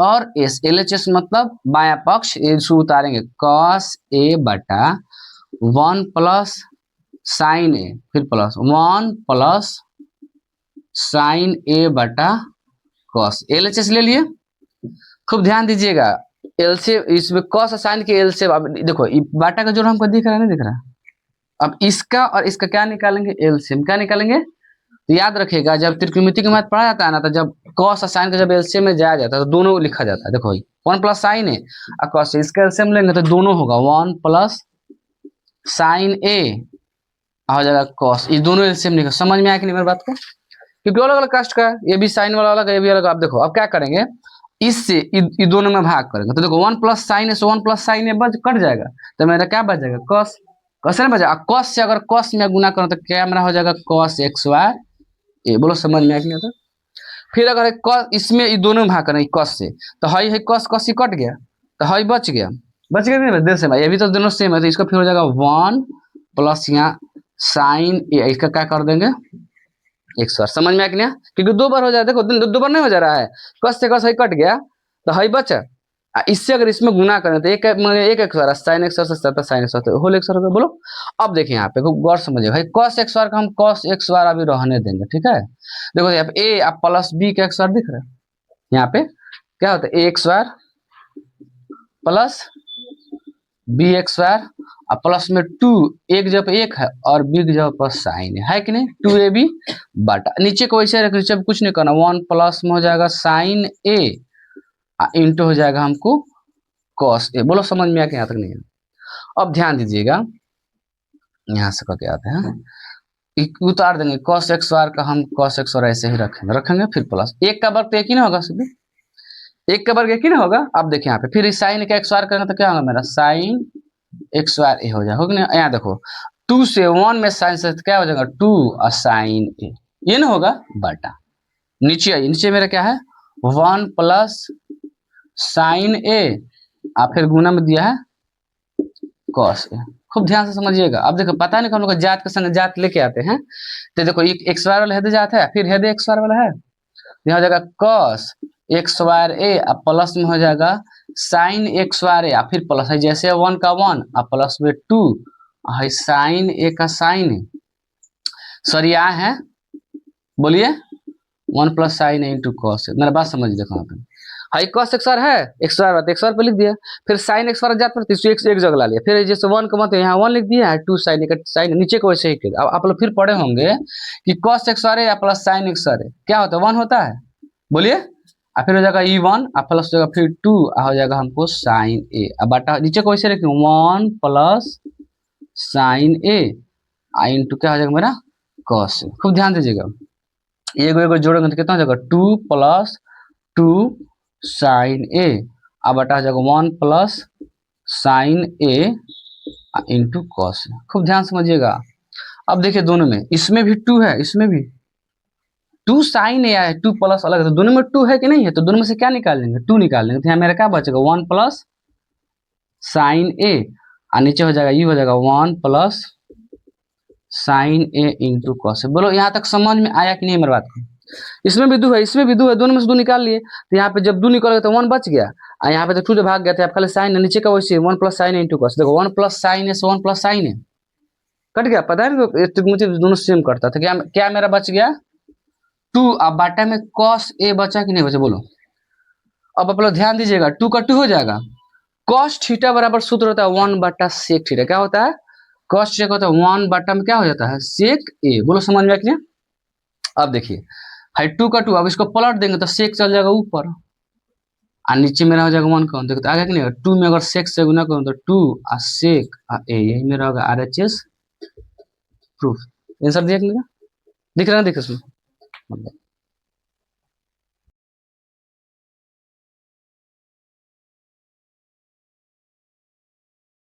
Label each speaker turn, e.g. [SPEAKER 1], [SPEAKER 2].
[SPEAKER 1] और S, LHS मतलब बायां पक्ष, ये उतारेंगे cos a बटा 1 प्लस साइन ए, फिर प्लस 1 प्लस साइन ए बटा cos। LHS ले लिए, खूब ध्यान दीजिएगा। एलसीएम इसमें cos और साइन के एलसीएम, अब देखो बाटा का जोड़ हमको दिख रहा है, नहीं दिख रहा? अब इसका और इसका क्या निकालेंगे? एलसीएम। क्या निकालेंगे? तो याद रखिएगा, जब त्रिकोणमिति का मैथ पढ़ा जाता है ना, तो जब cos और साइन का जब एलसीएम में जाया जाता है तो दोनों लिखा जाता है। देखो 1 प्लस साइन ए और cos, इसका एलसीएम लेंगे तो दोनों होगा 1 प्लस साइन ए हो जाएगा cos। ये दोनों एलसीएम लिखा, समझ में आया कि नहीं मेरी बात को? क्योंकि अलग अलग कास्ट का है, ये भी साइन वाला अलग है, ये भी अलग। आप देखो अब क्या करेंगे, इससे ये दोनों में भाग करेंगे तो देखो 1 प्लस साइन ए से 1 प्लस साइन ए बच कट जाएगा, तो मेरा क्या बच जाएगा? cos। cos नहीं बचा, cos से अगर cos में गुना करो तो क्या मेरा हो जाएगा? cos x y ए। बोलो समझ में आया कि नहीं? तो फिर अगर cos इसमें ये दोनों में भाग करेंगे cos से, तो हाई है cos, cos ही कट गया, तो हाई बच गया। बच गया नहीं देर से भाई, अभी तो दोनों सेम है, तो इसका फिर हो जाएगा 1 प्लस यहाँ साइन ए, इसका क्या कर देंगे? एक बार। समझ में आया कि नहीं? क्योंकि दो बार हो जाए, देखो दो बार नहीं हो जा रहा है, cos से cos कट गया तो हाई बचा। इससे अगर इसमें गुना करें तो एक एक बार sine x bar sine x bar whole x bar. बोलो अब देखिए यहाँ पे गौर समझिए भाई, cos एक्स बार का हम cos एक्स बार अभी रहने देंगे, ठीक है? देखो यहाँ पे ए आप प्लस बी का एक्स बार दिख रहा है, यहाँ पे क्या होता है? ए एक्स बार प्लस बी एक्स बार और प्लस में 2, एक जगह एक है और बी की जगह पर साइन है कि नहीं? 2ab बटा, नीचे को वैसे रख, नीचे कुछ नहीं करना, 1 प्लस में हो जाएगा साइन ए इंटू हो जाएगा हमको cos ए। बोलो समझ में आया कि यहाँ तक नहीं है? अब ध्यान दीजिएगा, यहाँ से करके आते हैं, उतार देंगे cos एक्स बार का, हम cos एक्स बार ऐसे ही रखेंगे फिर प्लस एक का वर्ग तो एक ही ना होगा, सीधे एक का वर्ग एक ही ना होगा। अब देखिए यहाँ पे फिर साइन का एक्स बार करेंगे तो क्या होगा मेरा? साइन एक्स बार ए हो जाएगा, ना? यहाँ देखो 2 से 1 में साइन से क्या हो जाएगा? 2 और साइन ए, ये ना होगा बटा, नीचे आइए, नीचे मेरा क्या है? 1 प्लस साइन ए और फिर गुना में दिया है cos ए। खूब ध्यान से समझिएगा। अब देखो पता नहीं हम लोग जात के संग जात लेके आते हैं, तो देखो एक एक्स बार वाला हेड जात है, फिर हेड एक्स बार वाला है, यहाँ हो जाएगा cos एक्स बार ए और प्लस में हो जाएगा साइन एक्स बार ए, फिर प्लस है जैसे 1 का 1 और प्लस में 2 है साइन ए का साइन ए, सॉरी यहाँ है, बोलिए 1 प्लस साइन ए इंटू कॉस। मेरा बात समझ देखो यहाँ पे हाई cos एक्स बार है, एक्स बार बात एक्स बार पे लिख दिया, फिर साइन एक्स बार जात पर एक जगह ला लिया, फिर जैसे 1 का मतलब यहाँ 1 लिख दिया है, 2 साइन का साइन नीचे को वैसे ही किया। अब आप लोग फिर पढ़े होंगे कि cos एक्स बार है या प्लस साइन एक्स बार है क्या होता है? 1 होता है, बोलिए। और फिर हो जाएगा e1 और प्लस हो जाएगा फिर 2 हो जाएगा हमको साइन ए, अब बटा नीचे को वैसे रखें 1 प्लस साइन ए इंटू क्या हो जाएगा मेरा? cos। खूब ध्यान दीजिएगा, एगो जोड़ेंगे तो कितना हो जाएगा? 2 प्लस 2 साइन ए अब बटा हो जाएगा 1 प्लस साइन ए इंटू कॉस। खूब ध्यान समझिएगा। अब देखिए दोनों में, इसमें भी 2 है, इसमें भी 2 साइन ए है, 2 प्लस अलग है, तो दोनों में 2 है कि नहीं है? तो दोनों में से क्या निकाल लेंगे? 2 निकाल लेंगे, तो यहाँ मेरा क्या बचेगा? 1 प्लस साइन ए और नीचे हो जाएगा ये हो जाएगा 1 प्लस साइन ए इंटू कॉस। बोलो यहाँ तक समझ में आया कि नहीं मेरी बात को? इसमें भी 2 है, इसमें भी 2 है, दोनों में से 2 निकाल लिए, तो यहाँ पे जब 2 निकल गया तो 1 बच गया और यहाँ पे तो 2 जो भाग गया था, आप खाली साइन नीचे का वैसे 1 प्लस साइन इंटू कॉस। देखो 1 प्लस साइन है से 1 प्लस साइन है कट गया, पता है मुझे दोनों सेम करता था। क्या क्या मेरा बच गया? 2 अब बाटा में cos ए बचा कि नहीं बचा? बोलो। अब आप लोग ध्यान दीजिएगा, 2 का 2 हो जाएगा, cos थीटा बराबर सूत्र होता है 1 बटा सेक थीटा। क्या होता है? cos थीटा होता है 1 बटा में क्या हो जाता है? सेक ए। बोलो समझ में आया? अब देखिए हाई 2 का 2, अब इसको पलट देंगे तो सेक चल जाएगा ऊपर और नीचे मेरा हो जाएगा 1 का 1। देखो तो आगे कि नहीं, 2 में अगर सेक से गुना करूँ तो 2 और सेक और ए, यही मेरा होगा RHS प्रूफ। आंसर दिख रहा है, दिख रहा है, उसमें मतलब